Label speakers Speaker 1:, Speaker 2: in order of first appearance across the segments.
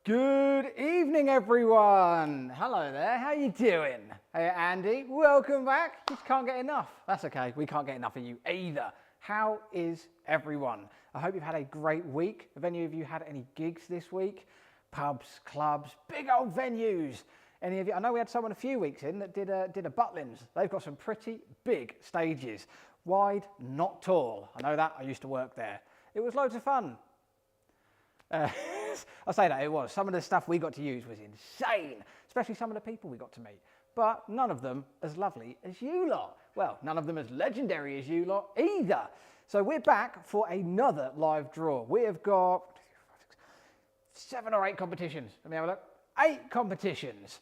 Speaker 1: Good evening, everyone. Hello there, how you doing? Hey, Andy, welcome back. You just can't get enough. That's okay, we can't get enough of you either. How is everyone? I hope you've had a great week. Have any of you had any gigs this week? Pubs, clubs, big old venues. Any of you? I know we had someone a few weeks in that did a Butlins. They've got some pretty big stages. Wide, not tall. I know that, I used to work there. It was loads of fun. I say that, it was. Some of the stuff we got to use was insane, especially some of the people we got to meet. But none of them as lovely as you lot. Well, none of them as legendary as you lot either. So we're back for another live draw. We have got 7 or 8 competitions. Let me have a look. 8 competitions.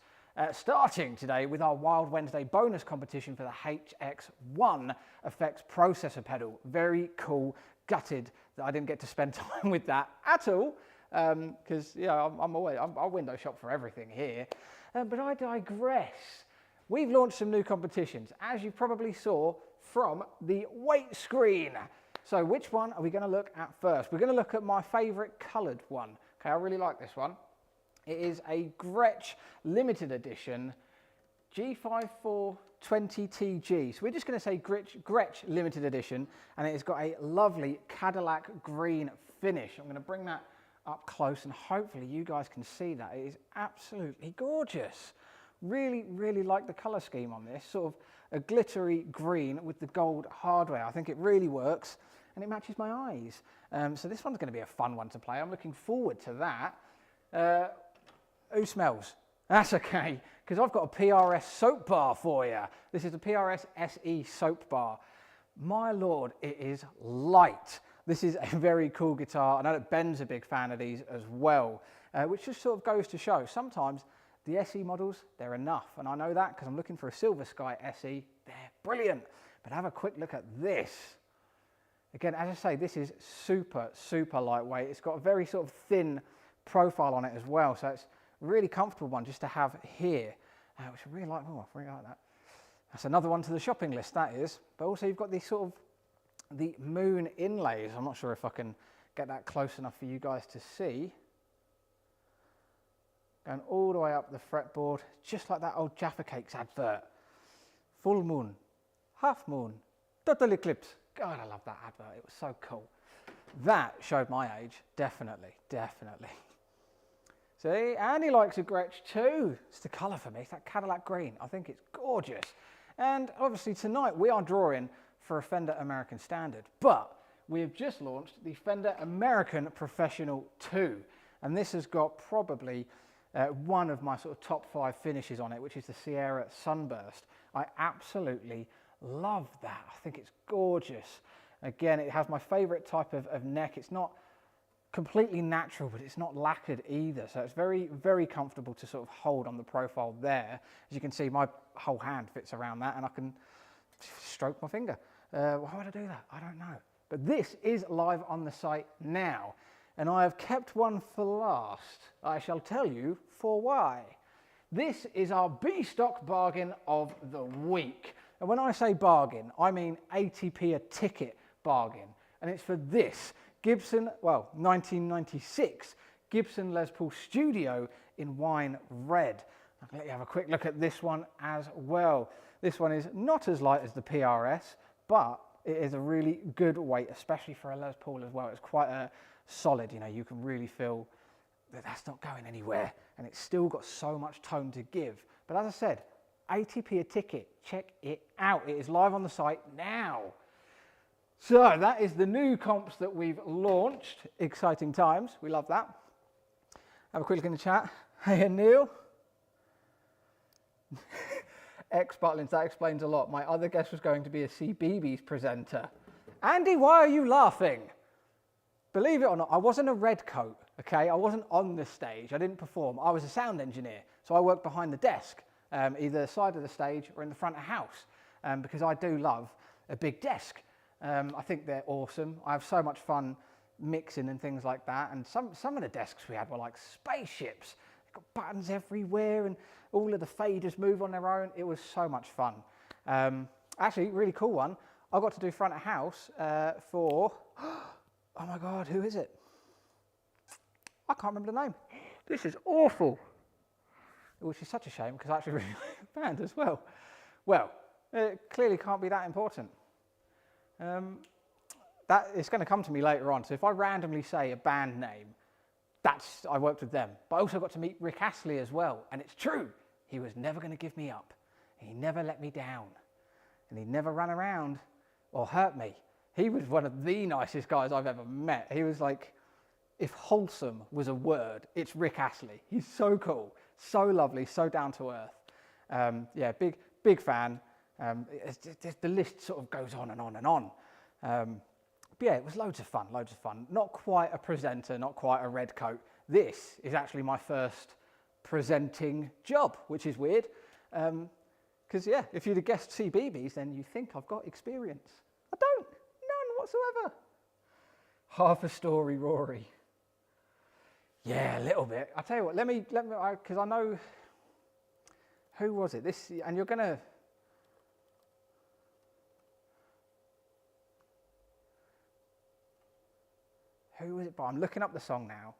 Speaker 1: Starting today with our Wild Wednesday bonus competition for the HX1 Effects Processor pedal. Very cool. Gutted that I didn't get to spend time with that at all, because I'll window shop for everything here. But I digress. We've launched some new competitions, as you probably saw from the weight screen. So which one are we going to look at first? We're going to look at my favourite coloured one. Okay, I really like this one. It is a Gretsch limited edition G5420TG. So we're just going to say Gretsch limited edition, and it has got a lovely Cadillac green finish. I'm going to bring that up close and hopefully you guys can see that. It is absolutely gorgeous. Really, really like the colour scheme on this. Sort of a glittery green with the gold hardware. I think it really works and it matches my eyes. So this one's going to be a fun one to play. I'm looking forward to that. Who smells? That's okay, because I've got a PRS soap bar for you. This is a PRS SE soap bar. My lord, it is light. This is a very cool guitar. I know that Ben's a big fan of these as well, which just sort of goes to show sometimes the SE models, they're enough. And I know that because I'm looking for a Silver Sky SE. They're brilliant. But have a quick look at this. Again, as I say, this is super, super lightweight. It's got a very sort of thin profile on it as well. So it's a really comfortable one just to have here, which I really like. Oh, I really like that. That's another one to the shopping list, that is. But also you've got these sort of the moon inlays. I'm not sure if I can get that close enough for you guys to see. Going all the way up the fretboard, just like that old Jaffa Cakes advert. Full moon, half moon, total eclipse. God, I love that advert. It was so cool. That showed my age, definitely, definitely. See, Andy likes a Gretsch too. It's the colour for me, it's that Cadillac green. I think it's gorgeous. And obviously tonight we are drawing for a Fender American Standard, but we have just launched the Fender American Professional 2. And this has got probably one of my sort of top 5 finishes on it, which is the Sierra Sunburst. I absolutely love that. I think it's gorgeous. Again, it has my favourite type of neck. It's not completely natural, but it's not lacquered either. So it's very, very comfortable to sort of hold on the profile there. As you can see, my whole hand fits around that and I can stroke my finger. Why would I do that? I don't know. But this is live on the site now. And I have kept one for last. I shall tell you for why. This is our B-Stock bargain of the week. And when I say bargain, I mean 80p a ticket bargain. And it's for this Gibson, well, 1996 Gibson Les Paul Studio in wine red. I'll let you have a quick look at this one as well. This one is not as light as the PRS, but it is a really good weight, especially for a Les Paul as well. It's quite a solid, you know, you can really feel that that's not going anywhere and it's still got so much tone to give. But as I said, 80p a ticket, check it out. It is live on the site now. So that is the new comps that we've launched. Exciting times, we love that. Have a quick look in the chat. Hey, Neil. Ex-Butlins, that explains a lot. My other guess was going to be a CBeebies presenter. Andy, why are you laughing? Believe it or not, I wasn't a red coat, okay? I wasn't on the stage, I didn't perform. I was a sound engineer, so I worked behind the desk, either the side of the stage or in the front of house, because I do love a big desk. I think they're awesome. I have so much fun mixing and things like that. And some of the desks we had were like spaceships. They've got buttons everywhere and all of the faders move on their own. It was so much fun. Actually, really cool one. I got to do front of house for, oh my God, who is it? I can't remember the name. This is awful. Which is such a shame because I actually really like the band as well. Well, it clearly can't be that important. That it's going to come to me later on. So if I randomly say a band name, I worked with them. But I also got to meet Rick Astley as well. And it's true. He was never going to give me up. He never let me down. And he never ran around or hurt me. He was one of the nicest guys I've ever met. He was like, if wholesome was a word, it's Rick Astley. He's so cool, so lovely, so down to earth. Yeah, big fan. The list sort of goes on and on and on. But yeah, it was loads of fun. Not quite a presenter, not quite a red coat. This is actually my first presenting job, which is weird. Because yeah, if you'd have guessed CBeebies, then you think I've got experience. I don't, none whatsoever. Half a story, Rory. Yeah, a little bit. I'll tell you what, let me, because I know, who was it? This, and you're going to, who was it by? I'm looking up the song now.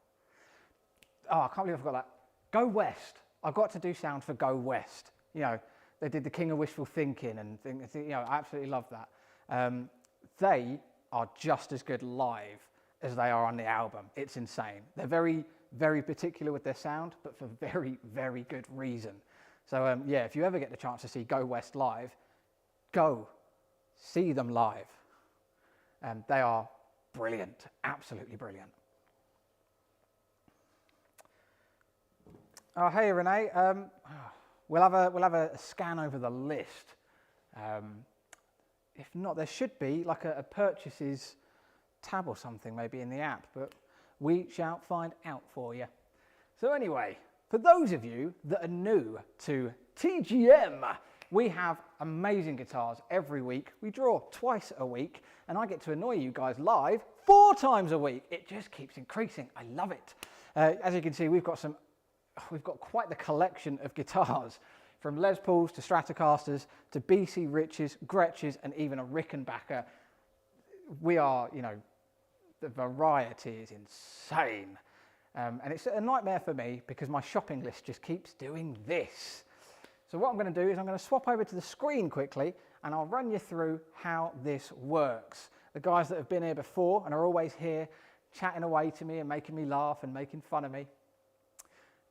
Speaker 1: Oh, I can't believe I forgot that. Go West. I got to do sound for Go West. You know, they did the King of Wishful Thinking and things, you know, I absolutely love that. They are just as good live as they are on the album. It's insane. They're very, very particular with their sound, but for very, very good reason. So yeah, if you ever get the chance to see Go West live, go see them live. They are brilliant, absolutely brilliant. Oh, hey Renee. We'll have a scan over the list. If not, there should be like a purchases tab or something maybe in the app, but we shall find out for you. So anyway, for those of you that are new to TGM, we have amazing guitars every week. We draw twice a week, and I get to annoy you guys live 4 times a week. It just keeps increasing. I love it. As you can see, we've got quite the collection of guitars, from Les Pauls to Stratocasters to BC Riches, Gretches, and even a Rickenbacker. We are, you know, the variety is insane. And it's a nightmare for me because my shopping list just keeps doing this. So what I'm going to do is I'm going to swap over to the screen quickly and I'll run you through how this works. The guys that have been here before and are always here chatting away to me and making me laugh and making fun of me.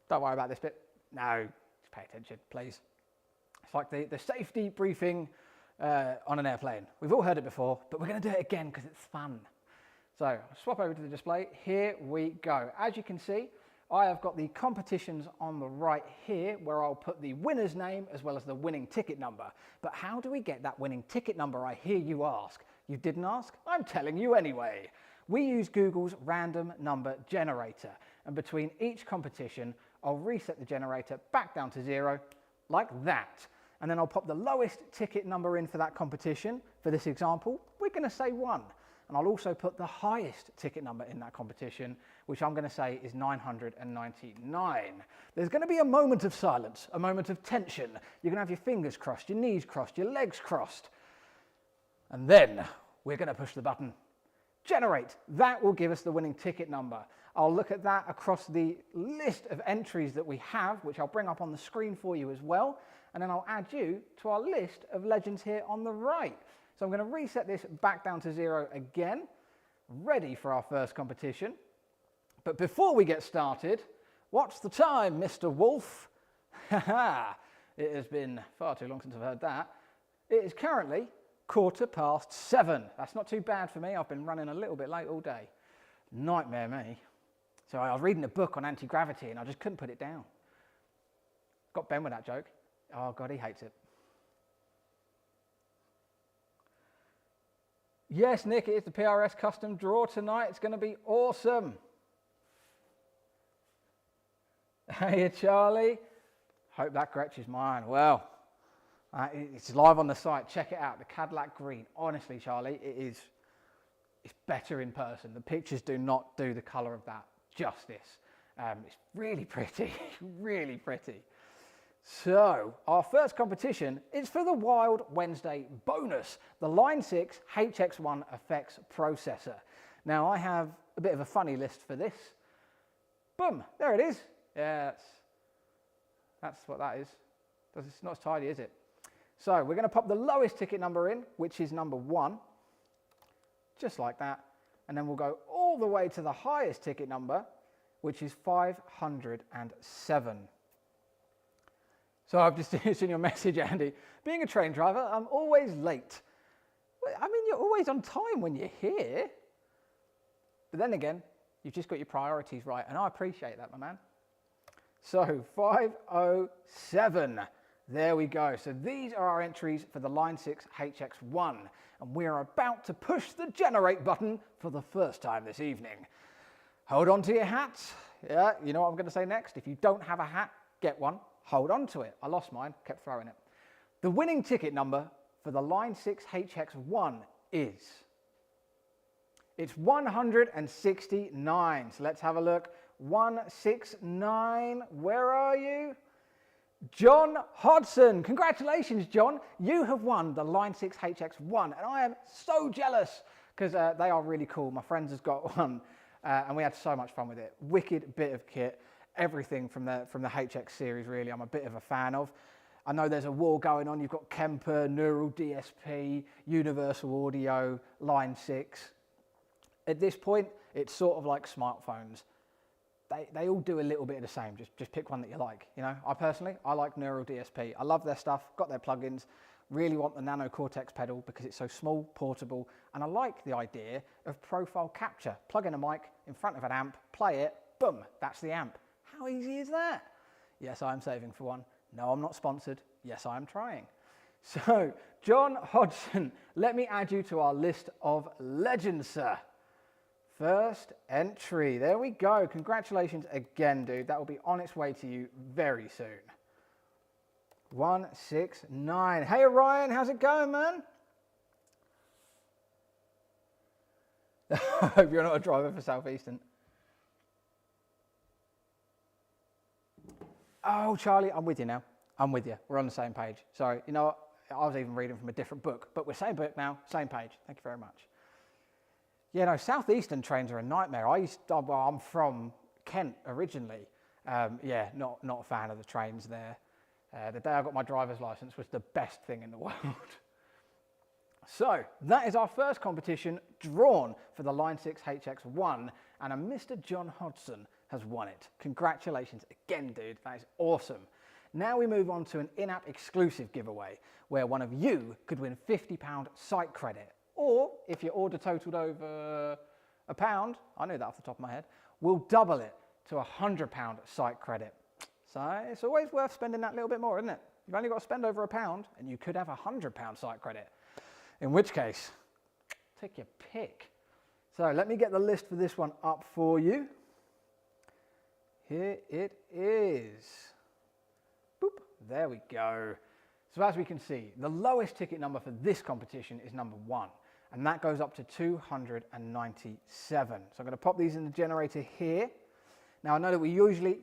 Speaker 1: Don't worry about this bit. No, just pay attention, please. It's like the safety briefing on an airplane. We've all heard it before, but we're going to do it again because it's fun. So I'll swap over to the display. Here we go. As you can see, I have got the competitions on the right here where I'll put the winner's name as well as the winning ticket number. But how do we get that winning ticket number, I hear you ask? You didn't ask? I'm telling you anyway. We use Google's random number generator, and between each competition, I'll reset the generator back down to 0 like that. And then I'll pop the lowest ticket number in for that competition. For this example, we're going to say 1. And I'll also put the highest ticket number in that competition, which I'm going to say is 999. There's going to be a moment of silence, a moment of tension. You're going to have your fingers crossed, your knees crossed, your legs crossed. And then we're going to push the button. Generate. That will give us the winning ticket number. I'll look at that across the list of entries that we have, which I'll bring up on the screen for you as well. And then I'll add you to our list of legends here on the right. So I'm going to reset this back down to 0 again, ready for our first competition. But before we get started, what's the time, Mr. Wolf? It has been far too long since I've heard that. It is currently 7:15. That's not too bad for me. I've been running a little bit late all day. Nightmare me. So I was reading a book on anti-gravity and I just couldn't put it down. Got Ben with that joke. Oh God, he hates it. Yes, Nick, it is the PRS custom draw tonight. It's going to be awesome. Hey, Charlie. Hope that Gretsch is mine. Well, it's live on the site. Check it out. The Cadillac Green. Honestly, Charlie, it's better in person. The pictures do not do the colour of that justice. It's really pretty, really pretty. So, our first competition is for the Wild Wednesday bonus, the Line 6 HX1 effects processor. Now, I have a bit of a funny list for this. Boom, there it is. Yeah, that's what that is. It's not as tidy, is it? So we're going to pop the lowest ticket number in, which is number 1, just like that. And then we'll go all the way to the highest ticket number, which is 507. So I've just seen your message, Andy. Being a train driver, I'm always late. I mean, you're always on time when you're here. But then again, you've just got your priorities right, and I appreciate that, my man. So 507. There we go. So these are our entries for the Line 6 HX1, and we are about to push the generate button for the first time this evening. Hold on to your hats. Yeah, you know what I'm going to say next? If you don't have a hat, get one. Hold on to it. I lost mine, kept throwing it. The winning ticket number for the Line 6 HX1 is... It's 169. So let's have a look. 169. Where are you? John Hodson. Congratulations, John. You have won the Line 6 HX1, and I am so jealous because they are really cool. My friends has got one, and we had so much fun with it. Wicked bit of kit. Everything from the HX series, really, I'm a bit of a fan of. I know there's a war going on. You've got Kemper, Neural DSP, Universal Audio, Line 6. At this point, it's sort of like smartphones. They all do a little bit of the same. Just pick one that you like. You know, I like Neural DSP. I love their stuff. Got their plugins. Really want the Nano Cortex pedal because it's so small, portable, and I like the idea of profile capture. Plug in a mic in front of an amp, play it, boom, that's the amp. How easy is that? Yes, I am saving for one. No, I'm not sponsored. Yes, I am trying. So, John Hodgson, let me add you to our list of legends, sir. First entry. There we go. Congratulations again, dude. That will be on its way to you very soon. 169. Hey, Ryan, how's it going, man? I hope you're not a driver for Southeastern. Oh, Charlie, I'm with you now. I'm with you. We're on the same page. Sorry. You know what? I was even reading from a different book, but we're same book now, same page. Thank you very much. Yeah, no, Southeastern trains are a nightmare. I'm from Kent originally. Yeah, not a fan of the trains there. The day I got my driver's license was the best thing in the world. So, that is our first competition drawn for the Line 6 HX1, and a Mr. John Hodson has won it. Congratulations again, dude. That is awesome. Now we move on to an in-app exclusive giveaway, where one of you could win £50 site credit. Or, if your order totaled over £1, I knew that off the top of my head, we'll double it to £100 site credit. So it's always worth spending that little bit more, isn't it? You've only got to spend over £1 and you could have £100 site credit. In which case, take your pick. So let me get the list for this one up for you. Here it is. Boop, there we go. So as we can see, the lowest ticket number for this competition is number 1. And that goes up to 297. So I'm going to pop these in the generator here. Now I know that we usually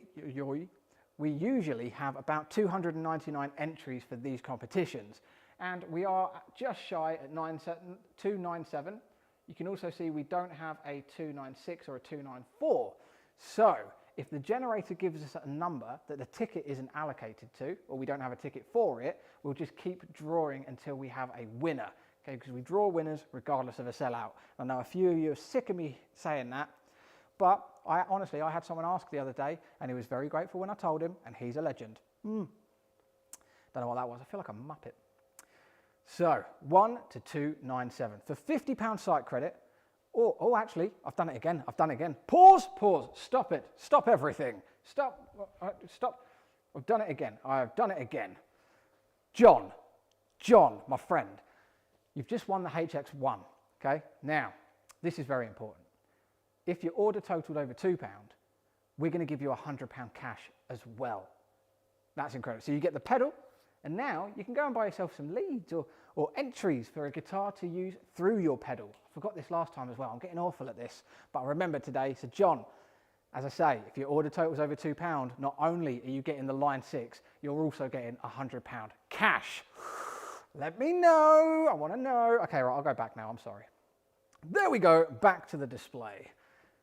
Speaker 1: have about 299 entries for these competitions, and we are just shy at 297. You can also see we don't have a 296 or a 294. So if the generator gives us a number that the ticket isn't allocated to, or we don't have a ticket for it, we'll just keep drawing until we have a winner. Okay, because we draw winners regardless of a sellout. I know a few of you are sick of me saying that, but honestly, I had someone ask the other day, and he was very grateful when I told him, and he's a legend. Don't know what that was. I feel like a muppet. So, 1 to 297. For £50 site credit, oh, actually, I've done it again. Pause, stop it. Stop everything. Stop. I've done it again. John, my friend, you've just won the HX1, okay? Now, this is very important. If your order totaled over £2, we're going to give you £100 cash as well. That's incredible. So you get the pedal, and now you can go and buy yourself some leads or entries for a guitar to use through your pedal. I forgot this last time as well. I'm getting awful at this, but I remember today. So John, as I say, if your order totals over £2, not only are you getting the Line 6, you're also getting £100 cash. Let me know. I want to know. Okay, right, I'll go back now. I'm sorry. There we go. Back to the display.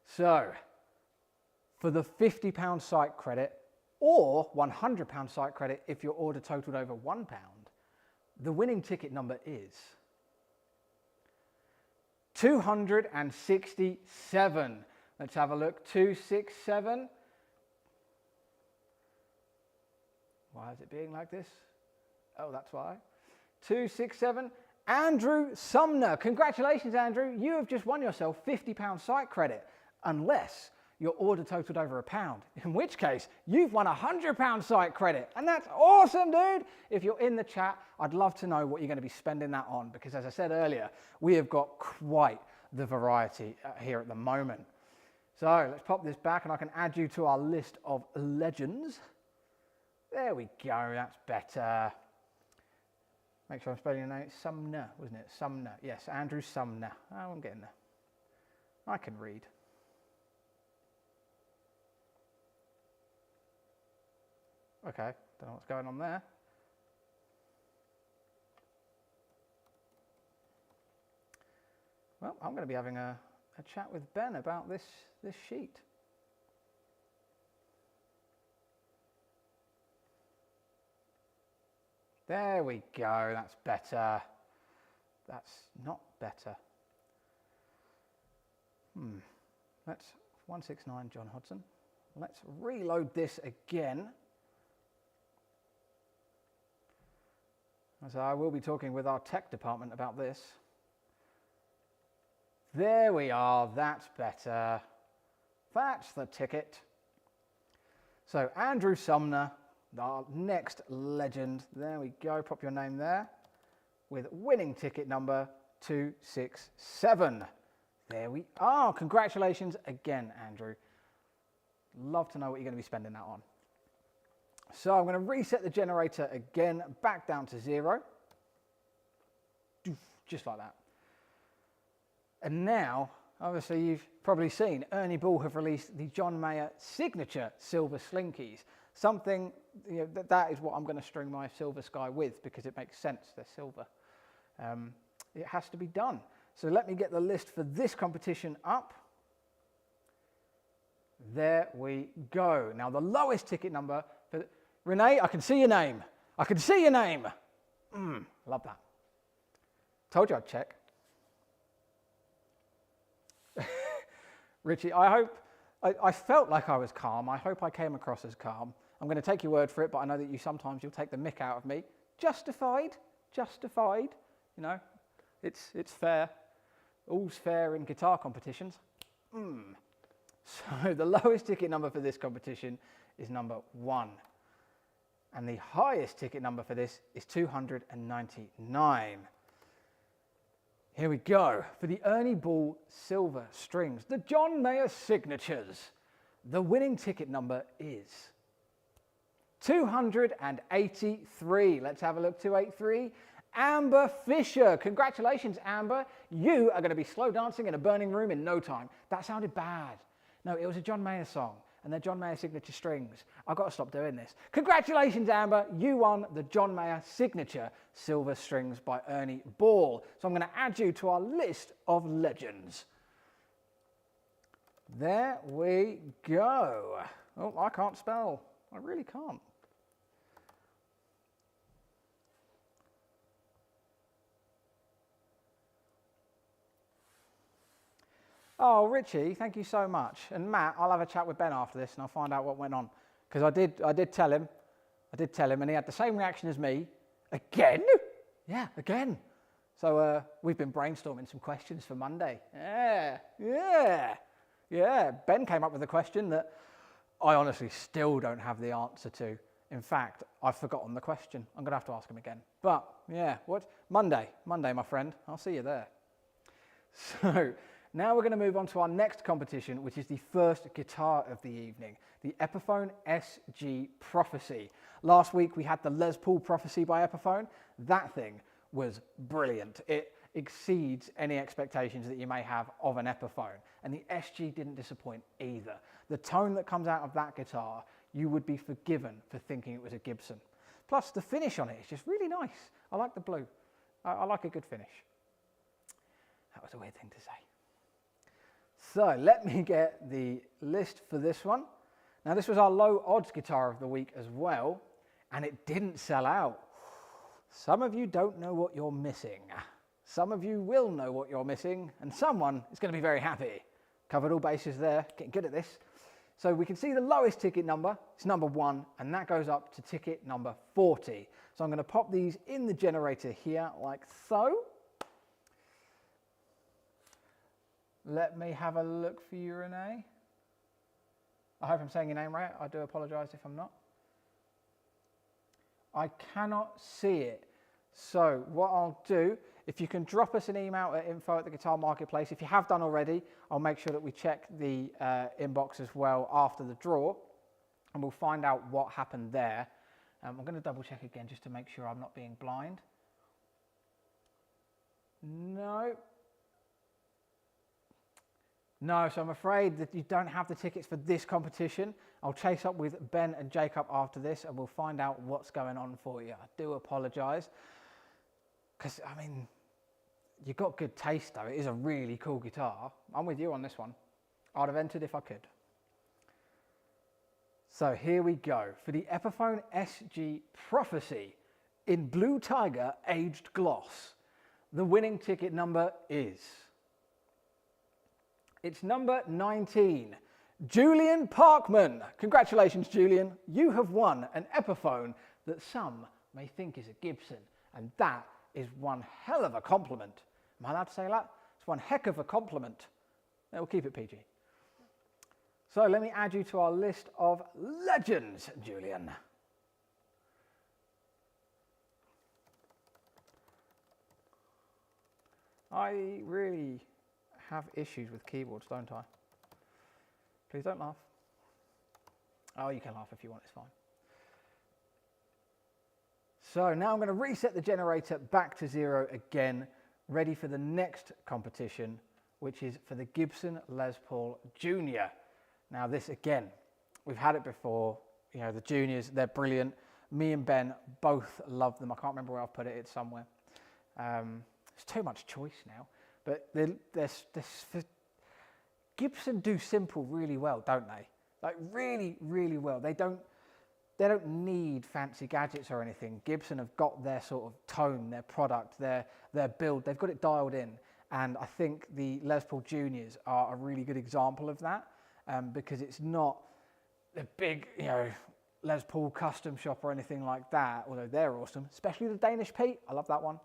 Speaker 1: So, for the £50 site credit, or £100 site credit if your order totaled over £1. The winning ticket number is 267. Let's have a look. 267. Why is it being like this? Oh, that's why. 267. Andrew Sumner. Congratulations, Andrew. You have just won yourself £50 site credit, unless your order totaled over £1, in which case you've won £100 site credit. And that's awesome, dude. If you're in the chat, I'd love to know what you're going to be spending that on, because as I said earlier, we have got quite the variety here at the moment. So let's pop this back and I can add you to our list of legends. There we go, that's better. Make sure I'm spelling your name. Sumner, wasn't it? Sumner. Yes, Andrew Sumner. Oh, I'm getting there. I can read. Okay, don't know what's going on there. Well, I'm going to be having a chat with Ben about this sheet. There we go, that's better. That's not better. Let's 169 John Hodson. Let's reload this again. So I will be talking with our tech department about this. There we are, that's better. That's the ticket. So Andrew Sumner, our next legend. There we go, pop your name there. With winning ticket number 267. There we are. Congratulations again, Andrew. Love to know what you're going to be spending that on. So I'm going to reset the generator again, back down to 0. Just like that. And now, obviously you've probably seen, Ernie Ball have released the John Mayer signature silver slinkies. Something, you know, that is what I'm going to string my Silver Sky with, because it makes sense, they're silver. It has to be done. So let me get the list for this competition up. There we go. Now the lowest ticket number for Renee, I can see your name. I can see your name. Love that. Told you I'd check. Richie, I hope, I felt like I was calm. I hope I came across as calm. I'm going to take your word for it, but I know that you'll take the mick out of me. Justified, you know, it's fair. All's fair in guitar competitions. So the lowest ticket number for this competition is number 1. And the highest ticket number for this is 299. Here we go. For the Ernie Ball silver strings, the John Mayer signatures, the winning ticket number is 283. Let's have a look. 283. Amber Fisher. Congratulations, Amber. You are going to be slow dancing in a burning room in no time. That sounded bad. No, it was a John Mayer song, and they're John Mayer signature strings. I've got to stop doing this. Congratulations, Amber. You won the John Mayer signature silver strings by Ernie Ball. So I'm going to add you to our list of legends. There we go. Oh, I can't spell. I really can't. Oh, Richie, thank you so much. And Matt, I'll have a chat with Ben after this and I'll find out what went on. Because I did tell him, and he had the same reaction as me. Again? Yeah, again. So we've been brainstorming some questions for Monday. Yeah. Ben came up with a question that I honestly still don't have the answer to. In fact, I've forgotten the question. I'm going to have to ask him again. But yeah, Monday, my friend. I'll see you there. So now we're going to move on to our next competition, which is the first guitar of the evening, the Epiphone SG Prophecy. Last week we had the Les Paul Prophecy by Epiphone. That thing was brilliant. It exceeds any expectations that you may have of an Epiphone. And the SG didn't disappoint either. The tone that comes out of that guitar, you would be forgiven for thinking it was a Gibson. Plus the finish on it is just really nice. I like the blue. I like a good finish. That was a weird thing to say. So let me get the list for this one. Now this was our low odds guitar of the week as well, and it didn't sell out. Some of you don't know what you're missing. Some of you will know what you're missing, and someone is going to be very happy. Covered all bases there, getting good at this. So we can see the lowest ticket number, it's number 1, and that goes up to ticket number 40. So I'm going to pop these in the generator here like so. Let me have a look for you, Renee. I hope I'm saying your name right. I do apologise if I'm not. I cannot see it. So what I'll do, if you can drop us an email at info@the-guitar marketplace. If you have done already, I'll make sure that we check the inbox as well after the draw, and we'll find out what happened there. I'm going to double check again just to make sure I'm not being blind. No, so I'm afraid that you don't have the tickets for this competition. I'll chase up with Ben and Jacob after this and we'll find out what's going on for you. I do apologise. Because, I mean, you've got good taste though. It is a really cool guitar. I'm with you on this one. I'd have entered if I could. So here we go. For the Epiphone SG Prophecy in Blue Tiger Aged Gloss, the winning ticket number is... It's number 19, Julian Parkman. Congratulations, Julian. You have won an Epiphone that some may think is a Gibson, and that is one hell of a compliment. Am I allowed to say that? It's one heck of a compliment. We'll keep it PG. So let me add you to our list of legends, Julian. I really have issues with keyboards, don't I? Please don't laugh. Oh, you can laugh if you want, it's fine. So now I'm going to reset the generator back to 0 again, ready for the next competition, which is for the Gibson Les Paul Junior. Now this again, we've had it before, you know, the juniors, they're brilliant. Me and Ben both love them. I can't remember where I've put it, it's somewhere. There's too much choice now. But Gibson do simple really well, don't they? Like really, really well. They don't need fancy gadgets or anything. Gibson have got their sort of tone, their product, their build. They've got it dialed in. And I think the Les Paul Juniors are a really good example of that because it's not the big, you know, Les Paul custom shop or anything like that, although they're awesome, especially the Danish Pete. I love that one.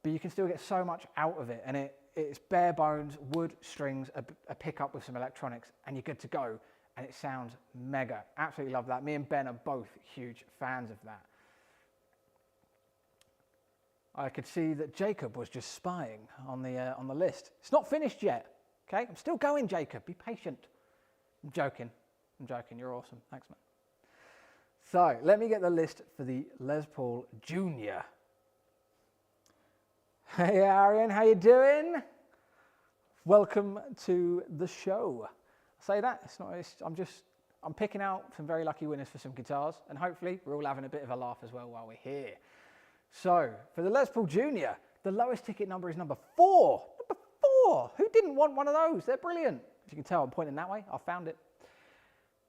Speaker 1: But you can still get so much out of it, and it's bare bones, wood, strings, a pickup with some electronics, and you're good to go, and it sounds mega. Absolutely love that. Me and Ben are both huge fans of that. I could see that Jacob was just spying on the list. It's not finished yet, okay? I'm still going, Jacob. Be patient. I'm joking. You're awesome. Thanks, man. So let me get the list for the Les Paul Junior. Hey Arian, how you doing? Welcome to the show. I say that, I'm picking out some very lucky winners for some guitars, and hopefully we're all having a bit of a laugh as well while we're here. So, for the Les Paul Junior, the lowest ticket number is number 4. Number 4! Who didn't want one of those? They're brilliant. As you can tell, I'm pointing that way. I found it.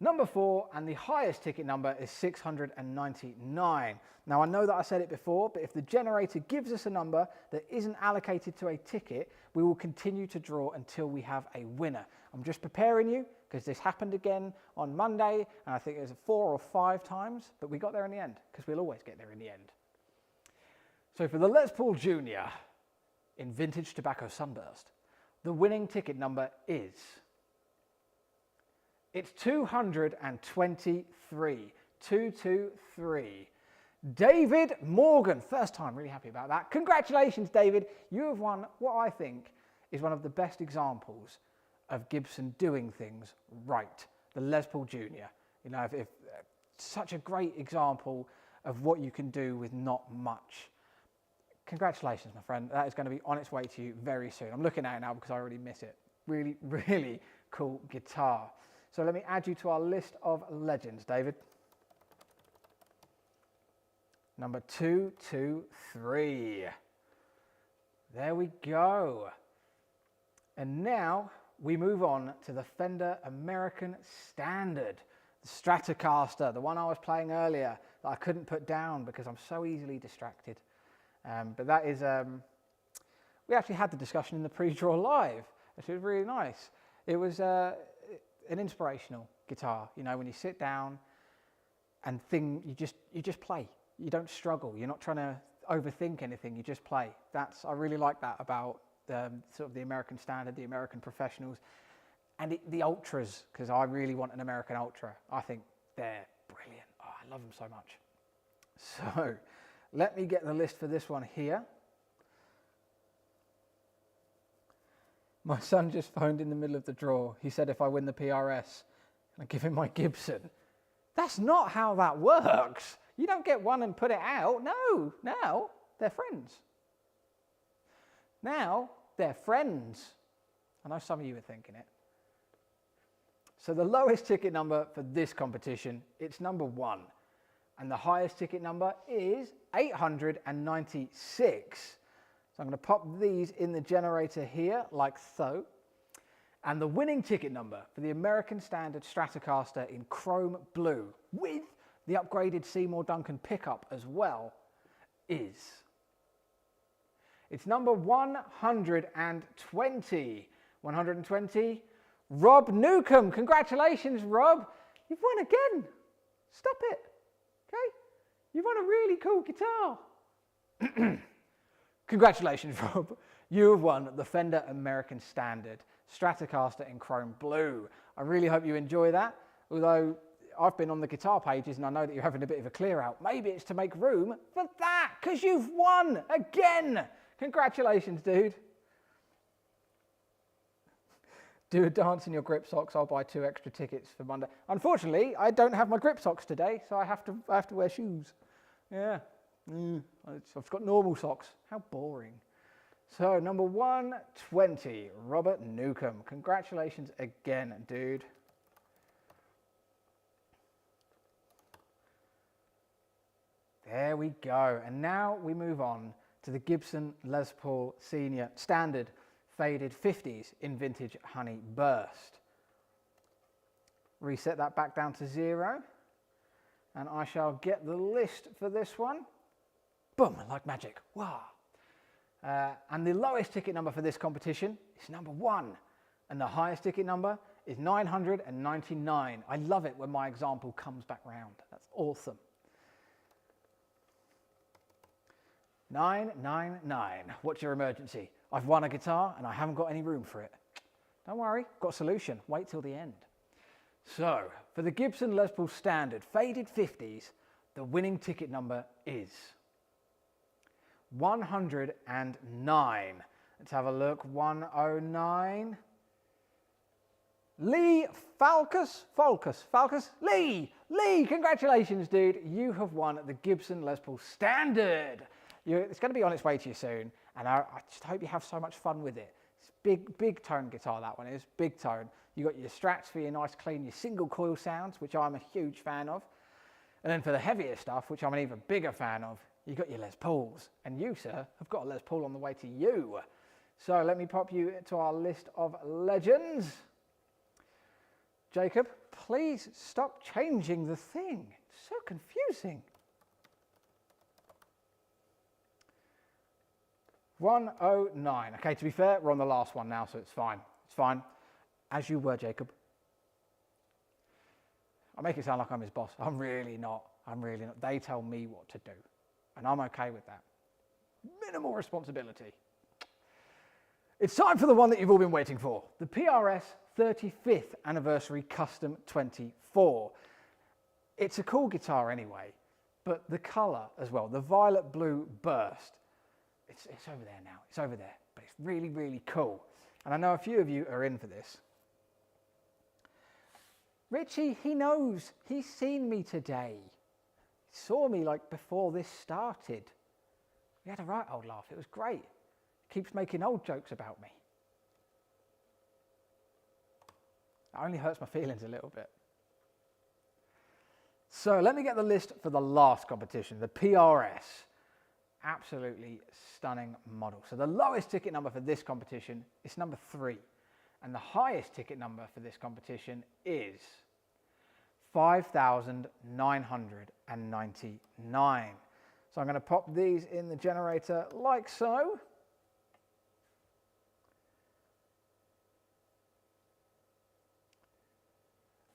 Speaker 1: Number 4, and the highest ticket number is 699. Now I know that I said it before, but if the generator gives us a number that isn't allocated to a ticket, we will continue to draw until we have a winner. I'm just preparing you, because this happened again on Monday, and I think it was 4 or 5 times, but we got there in the end, because we'll always get there in the end. So for the Les Paul Junior in Vintage Tobacco Sunburst, the winning ticket number is... It's 223. 223. David Morgan. First time, really happy about that. Congratulations, David. You have won what I think is one of the best examples of Gibson doing things right. The Les Paul Junior. You know, such a great example of what you can do with not much. Congratulations, my friend. That is going to be on its way to you very soon. I'm looking at it now because I already miss it. Really, really cool guitar. So let me add you to our list of legends, David. Number 223. There we go. And now we move on to the Fender American Standard. the Stratocaster, the one I was playing earlier that I couldn't put down because I'm so easily distracted. But that is, we actually had the discussion in the pre-draw live, which was really nice. It was an inspirational guitar, you know, when you sit down and you just play. You don't struggle. You're not trying to overthink anything. You just play. I really like that about sort of the American Standard, the American Professionals, and the Ultras, because I really want an American Ultra. I think they're brilliant. Oh, I love them so much. So let me get the list for this one here. My son just phoned in the middle of the draw. He said if I win the PRS, I give him my Gibson. That's not how that works. You don't get one and put it out. No, now they're friends. Now they're friends. I know some of you are thinking it. So the lowest ticket number for this competition, it's number 1. And the highest ticket number is 896. So I'm going to pop these in the generator here, like so. And the winning ticket number for the American Standard Stratocaster in chrome blue, with the upgraded Seymour Duncan pickup as well, is... It's number 120. 120, Rob Newcomb. Congratulations, Rob. You've won again. Stop it. Okay? You've won a really cool guitar. Congratulations, Rob. You have won the Fender American Standard Stratocaster in chrome blue. I really hope you enjoy that. Although I've been on the guitar pages and I know that you're having a bit of a clear out. Maybe it's to make room for that, because you've won again. Congratulations, dude. Do a dance in your grip socks. I'll buy 2 extra tickets for Monday. Unfortunately, I don't have my grip socks today, so I have to wear shoes. Yeah. I've got normal socks. How boring. So, number 120, Robert Newcomb. Congratulations again, dude. There we go. And now we move on to the Gibson Les Paul Senior Standard Faded 50s in Vintage Honey Burst. Reset that back down to 0. And I shall get the list for this one. Boom, like magic. Wow. And the lowest ticket number for this competition is number 1. And the highest ticket number is 999. I love it when my example comes back round. That's awesome. 999. What's your emergency? I've won a guitar and I haven't got any room for it. Don't worry, got a solution. Wait till the end. So, for the Gibson Les Paul Standard Faded 50s, the winning ticket number is 109. Let's have a look. 109. Lee Falkus. Lee, congratulations, dude. You have won the Gibson Les Paul Standard. It's going to be on its way to you soon, and I just hope you have so much fun with it. It's big tone guitar, that one is, big tone. You got your Strats for your nice clean, your single coil sounds, which I'm a huge fan of. And then for the heavier stuff, which I'm an even bigger fan of, you got your Les Pauls. And you, sir, have got a Les Paul on the way to you. So let me pop you to our list of legends. Jacob, please stop changing the thing. It's so confusing. 109. Okay, to be fair, we're on the last one now, so it's fine. It's fine. As you were, Jacob. I make it sound like I'm his boss. I'm really not. They tell me what to do, and I'm okay with that. Minimal responsibility. It's time for the one that you've all been waiting for. The PRS 35th Anniversary Custom 24. It's a cool guitar anyway, but the colour as well, the violet blue burst, it's over there now. It's over there, but it's really, really cool. And I know a few of you are in for this. Richie, he knows. He's seen me today. He saw me like before this started. We had a right old laugh. It was great. Keeps making old jokes about me. That only hurts my feelings a little bit. So let me get the list for the last competition, the PRS. Absolutely stunning model. So the lowest ticket number for this competition is number 3. And the highest ticket number for this competition is 5,999. So I'm going to pop these in the generator like so.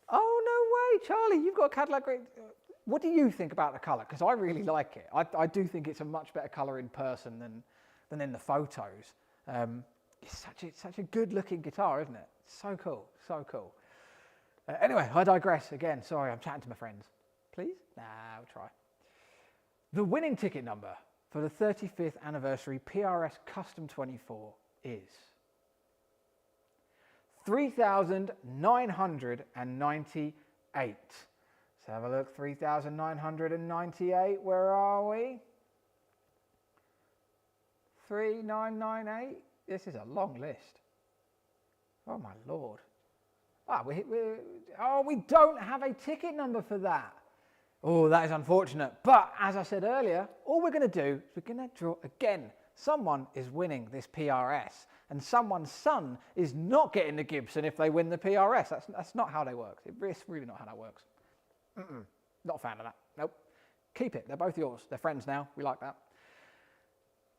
Speaker 1: Oh, no way, Charlie, you've got a Cadillac Green. What do you think about the colour? Because I really like it. I do think it's a much better colour in person than in the photos. It's such a good looking guitar, isn't it? So cool, so cool. Anyway, I digress again. Sorry, I'm chatting to my friends. Please? Nah, we'll try. The winning ticket number for the 35th anniversary PRS Custom 24 is 3,998. Let's have a look. 3,998. Where are we? 3,998. This is a long list. Oh my lord. We don't have a ticket number for that. Oh, that is unfortunate. But as I said earlier, all we're going to do is we're going to draw again. Someone is winning this PRS, and someone's son is not getting the Gibson if they win the PRS. That's not how they work. It's really not how that works. Not a fan of that. Nope. Keep it. They're both yours. They're friends now. We like that.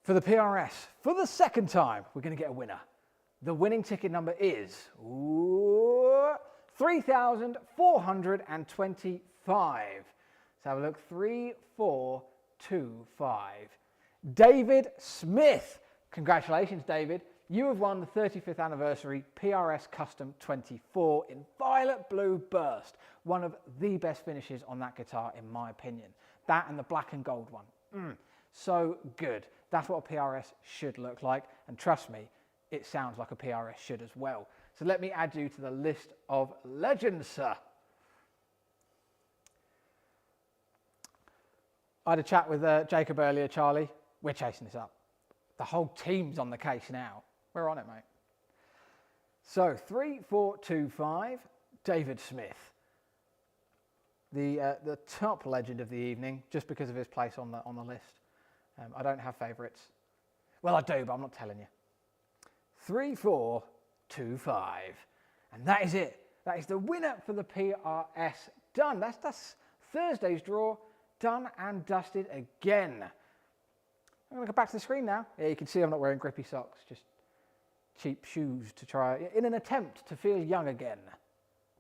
Speaker 1: For the PRS, for the second time, we're going to get a winner. The winning ticket number is 3,425. Let's have a look. 3,425. David Smith. Congratulations, David. You have won the 35th anniversary PRS Custom 24 in Violet Blue Burst. One of the best finishes on that guitar, in my opinion. That and the black and gold one. So good. That's what a PRS should look like. And trust me, it sounds like a PRS should as well. So let me add you to the list of legends, sir. I had a chat with Jacob earlier, Charlie. We're chasing this up. The whole team's on the case now. We're on it, mate. So 3,425, David Smith. The top legend of the evening, just because of his place on the list. I don't have favourites. Well, I do, but I'm not telling you. 3,425. And that is it. That is the winner for the PRS done. That's Thursday's draw done and dusted again. I'm going to go back to the screen now. Yeah, you can see I'm not wearing grippy socks, just cheap shoes to try, in an attempt to feel young again.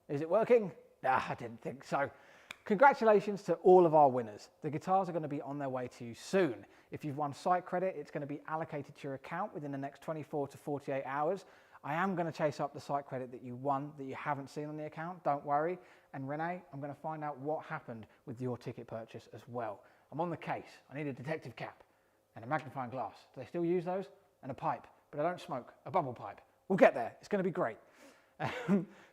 Speaker 1: Is it working? Nah, I didn't think so. Congratulations to all of our winners. The guitars are going to be on their way to you soon. If you've won site credit, it's going to be allocated to your account within the next 24 to 48 hours. I am going to chase up the site credit that you won that you haven't seen on the account. Don't worry. And Renee, I'm going to find out what happened with your ticket purchase as well. I'm on the case. I need a detective cap and a magnifying glass. Do they still use those? And a pipe, but I don't smoke. A bubble pipe. We'll get there. It's going to be great.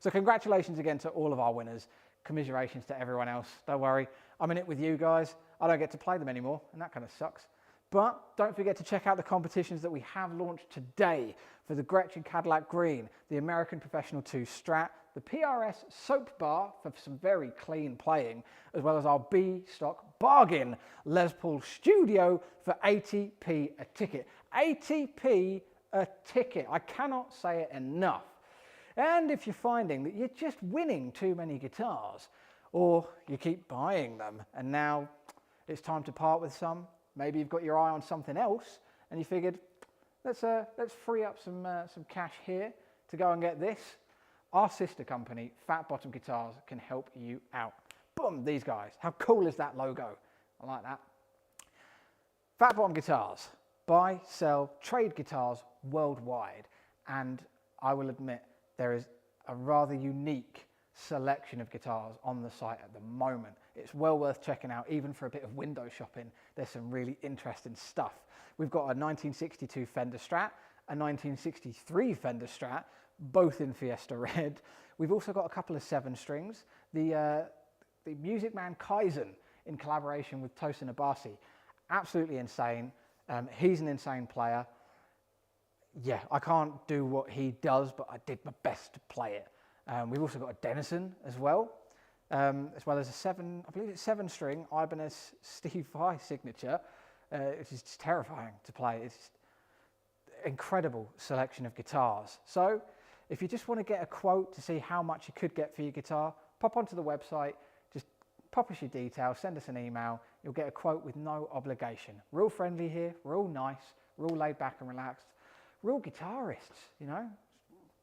Speaker 1: So congratulations again to all of our winners. Commiserations to everyone else. Don't worry. I'm in it with you guys. I don't get to play them anymore, and that kind of sucks. But don't forget to check out the competitions that we have launched today for the Gretsch Cadillac Green, the American Professional 2 Strat, the PRS Soap Bar for some very clean playing, as well as our B-Stock Bargain Les Paul Studio for 80p a ticket. 80p a ticket. I cannot say it enough. And if you're finding that you're just winning too many guitars, or you keep buying them and now it's time to part with some, maybe you've got your eye on something else and you figured, let's free up some cash here to go and get this. Our sister company, Fat Bottom Guitars, can help you out. Boom, these guys. How cool is that logo? I like that. Fat Bottom Guitars buy, sell, trade guitars worldwide. And I will admit, there is a rather unique selection of guitars on the site at the moment. It's well worth checking out, even for a bit of window shopping. There's some really interesting stuff. We've got a 1962 Fender Strat, a 1963 Fender Strat, both in Fiesta Red. We've also got a couple of 7-strings. The Music Man Kaizen in collaboration with Tosin Abasi. Absolutely insane. He's an insane player. Yeah, I can't do what he does, but I did my best to play it. We've also got a Denison as well as a 7-string Ibanez Steve Vai signature, which is just terrifying to play. It's just incredible selection of guitars. So if you just want to get a quote to see how much you could get for your guitar, pop onto the website, pop us your details, send us an email. You'll get a quote with no obligation. Real friendly here, real nice, real laid back and relaxed. Real guitarists, you know.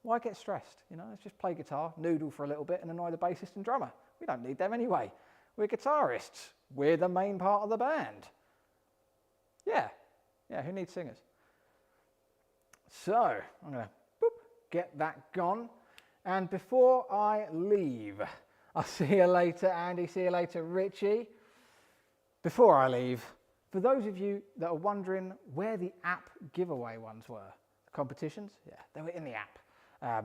Speaker 1: Why get stressed? You know, let's just play guitar, noodle for a little bit and annoy the bassist and drummer. We don't need them anyway. We're guitarists. We're the main part of the band. Yeah, who needs singers? So, I'm going to get that gone. And before I leave, I'll see you later, Andy. See you later, Richie. Before I leave, for those of you that are wondering where the app giveaway ones were, the competitions, yeah, they were in the app. I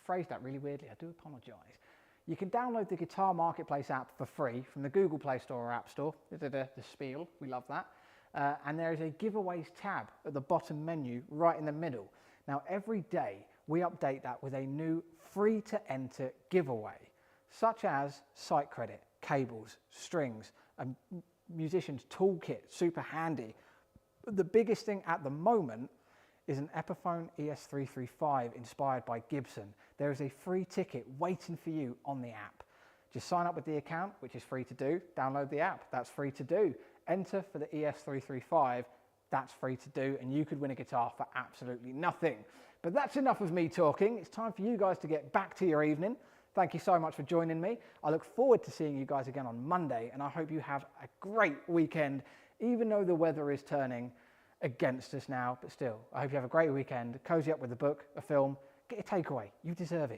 Speaker 1: phrased that really weirdly. I do apologise. You can download the Guitar Marketplace app for free from the Google Play Store or App Store. The spiel, we love that. And there is a giveaways tab at the bottom menu right in the middle. Now, every day we update that with a new free to enter giveaway, such as site credit, cables, strings, a musician's toolkit, super handy. The biggest thing at the moment is an Epiphone ES335 inspired by Gibson. There is a free ticket waiting for you on the app. Just sign up with the account, which is free to do. Download the app, that's free to do. Enter for the ES335, that's free to do, and you could win a guitar for absolutely nothing. But that's enough of me talking. It's time for you guys to get back to your evening. Thank you so much for joining me. I look forward to seeing you guys again on Monday, and I hope you have a great weekend, even though the weather is turning against us now, but still, I hope you have a great weekend. Cozy up with a book, a film, get a takeaway. You deserve it.